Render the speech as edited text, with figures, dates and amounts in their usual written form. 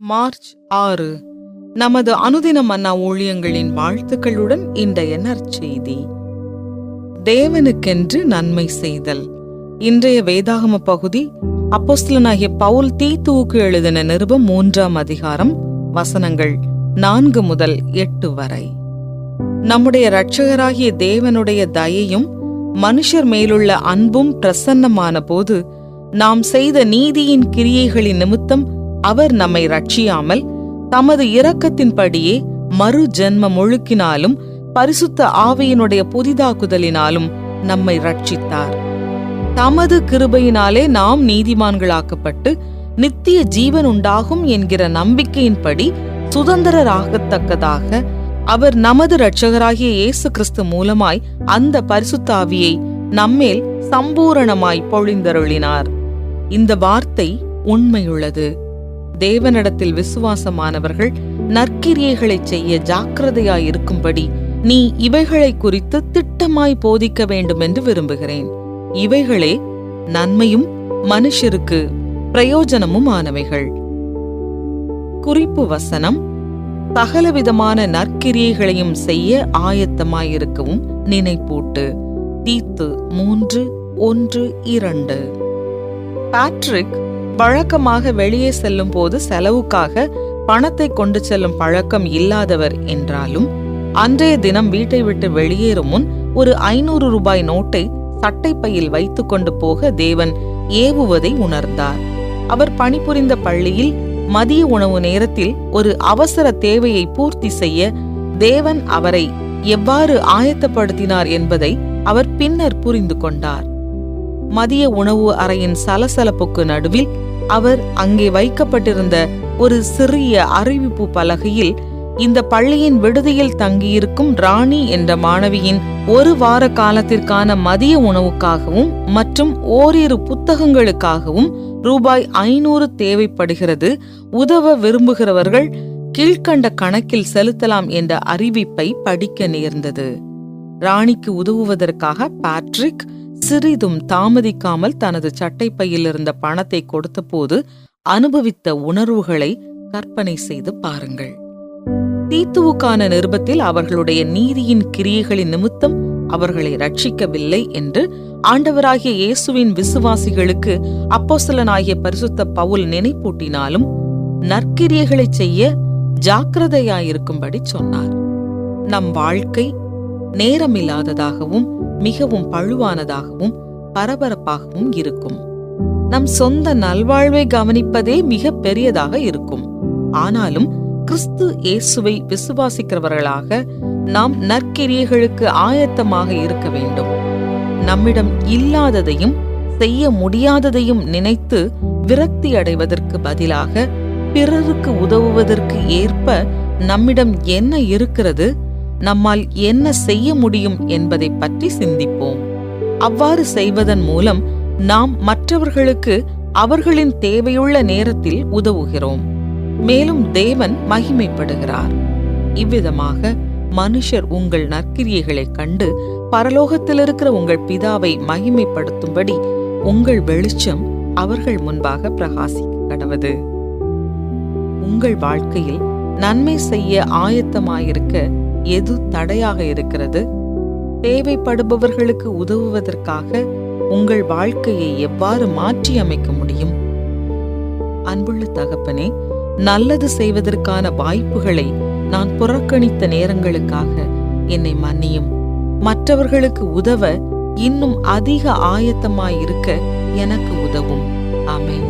March 6. நமது அனுதின மன்னா ஊழியங்களின் வாழ்த்துக்களுடன் இன்றைய நற்செய்தி. தேவனுக்கென்று நன்மை செய்தல். இன்றைய வேதாகம பகுதி அப்போஸ்தலனாகிய பவுல் தீத்துவுக்கு எழுதின நிருபம் 3ஆம் அதிகாரம் வசனங்கள் 4 முதல் 8 வரை. நம்முடைய இரட்சகராகிய தேவனுடைய தயையும் மனுஷர் மேலுள்ள அன்பும் பிரசன்னமான போது நாம் செய்த நீதியின் கிரியைகளின் நிமித்தம் அவர் நம்மை ரட்சியாமல் தமது இரக்கத்தின்படியே மறு ஜென்மம் ஒழுக்கினாலும் பரிசுத்த ஆவியினுடைய புதிதாக்குதலினாலும் நம்மை ரட்சித்தார். தமது கிருபையினாலே நாம் நீதிமான்களாக்கப்பட்டு நித்திய ஜீவன் உண்டாகும் என்கிற நம்பிக்கையின்படி சுதந்திரராகத்தக்கதாக அவர் நமது இரட்சகராகிய இயேசு கிறிஸ்து மூலமாய் அந்த பரிசுத்த ஆவியை நம்மேல் சம்பூரணமாய் பொழிந்தருளினார். இந்த வார்த்தை உண்மையுள்ளது. தேவனிடத்தில் விசுவாசமானவர்கள் நற்கிரியைகளை செய்ய ஜாக்கிரதையாயிருக்கும்படி நீ இவைகளை குறித்து திட்டமாய் போதிக்க வேண்டும் என்று விரும்புகிறேன். இவைகளே நன்மையும் மனுஷருக்கு பிரயோஜனமும் ஆனவைகள். குறிப்பு வசனம்: சகலவிதமான நற்கிரியைகளையும் செய்ய ஆயத்தமாயிருக்கவும் நினைப்பூட்டு. தீத்து 3:1-2. பேட்ரிக் வழக்கமாக வெளியே செல்லும் போது செலவுக்காக பணத்தை கொண்டு செல்லும் பழக்கம் இல்லாதவர் என்றாலும் அன்றைய தினம் வீட்டை விட்டு வெளியேறும் முன் ஒரு 500 ரூபாய் நோட்டை சட்டைப்பையில் வைத்துக் கொண்டு போக தேவன் ஏவுவதை உணர்ந்தார். அவர் பணிபுரிந்த பள்ளியில் மதிய உணவு நேரத்தில் ஒரு அவசர தேவையை பூர்த்தி செய்ய தேவன் அவரை எவ்வாறு ஆயத்தப்படுத்தினார் என்பதை அவர் பின்னர் புரிந்து கொண்டார். மதிய உணவு அறையின் சலசலப்புக்கு நடுவில் அவர் அங்கே வைக்கப்பட்டிருந்த ஒரு சிறிய அறிவிப்பு பலகையில் இந்த பள்ளியின் விடுதியில் தங்கியிருக்கும் ராணி என்ற மாணவியின் 1 வார காலத்திற்கான மதிய உணவுக்காகவும் மற்றும் ஓரிரு புத்தகங்களுக்காகவும் ரூபாய் 500 தேவைப்படுகிறது, உதவ விரும்புகிறவர்கள் கீழ்கண்ட கணக்கில் செலுத்தலாம் என்ற அறிவிப்பை படிக்க நேர்ந்தது. ராணிக்கு உதவுவதற்காக பேட்ரிக் சிறிதும் தாமதிக்காமல் தனது சட்டைப்பையில் இருந்த பணத்தை கொடுத்த போது அனுபவித்த உணர்வுகளை கற்பனை செய்து பாருங்கள். தீத்துவுக்கான நிருபத்தில் அவர்களுடைய நீதியின் கிரியைகளின் நிமித்தம் அவர்களை ரட்சிக்கவில்லை என்று ஆண்டவராகிய இயேசுவின் விசுவாசிகளுக்கு அப்போஸ்தலனாகிய பரிசுத்த பவுல் நினைப்பூட்டினாலும் நற்கிரியைகளை செய்ய ஜாக்கிரதையாயிருக்கும்படி சொன்னார். நம் வாழ்க்கை நேரமில்லாததாகவும் மிகவும் பழுவானதாகவும் பரபரப்பாகவும் இருக்கும். நம் சொந்த நல்வாழ்வை கவனிப்பதே மிக பெரியதாக இருக்கும். ஆனாலும் கிறிஸ்து இயேசுவை விசுவாசிக்கிறவர்களாக நாம் நற்கிரியைகளுக்கு ஆயத்தமாக இருக்க வேண்டும். நம்மிடம் இல்லாததையும் செய்ய முடியாததையும் நினைத்து விரக்தி அடைவதற்கு பதிலாக பிறருக்கு உதவுவதற்கு ஏற்ப நம்மிடம் என்ன இருக்கிறது, நம்மால் என்ன செய்ய முடியும் என்பதை பற்றி சிந்திப்போம். அவ்வாறு செய்வதன் மூலம் நாம் மற்றவர்களுக்கு அவர்களின் தேவையுள்ள நேரத்தில் உதவுகிறோம். மேலும் தேவன் மகிமைப்படுகிறார். இவ்விதமாக மனுஷர் உங்கள் நற்கிரியைகளை கண்டு பரலோகத்தில் இருக்கிற உங்கள் பிதாவை மகிமைப்படுத்தும்படி உங்கள் வெளிச்சம் அவர்கள் முன்பாக பிரகாசிக்க கடவது. உங்கள் வாழ்க்கையில் நன்மை செய்ய ஆயத்தமாயிருக்க எது தடையாக இருக்கிறது? தேவைப்படுபவர்களுக்கு உதவுவதற்காக உங்கள் வாழ்க்கையை எவ்வாறு மாற்றி அமைக்க முடியும்? அன்புள்ள தகப்பனே, நல்லது செய்வதற்கான வாய்ப்புகளை நான் புறக்கணித்த நேரங்களுக்காக என்னை மன்னியும். மற்றவர்களுக்கு உதவ இன்னும் அதிக ஆயத்தமாயிருக்க எனக்கு உதவும். ஆமென்.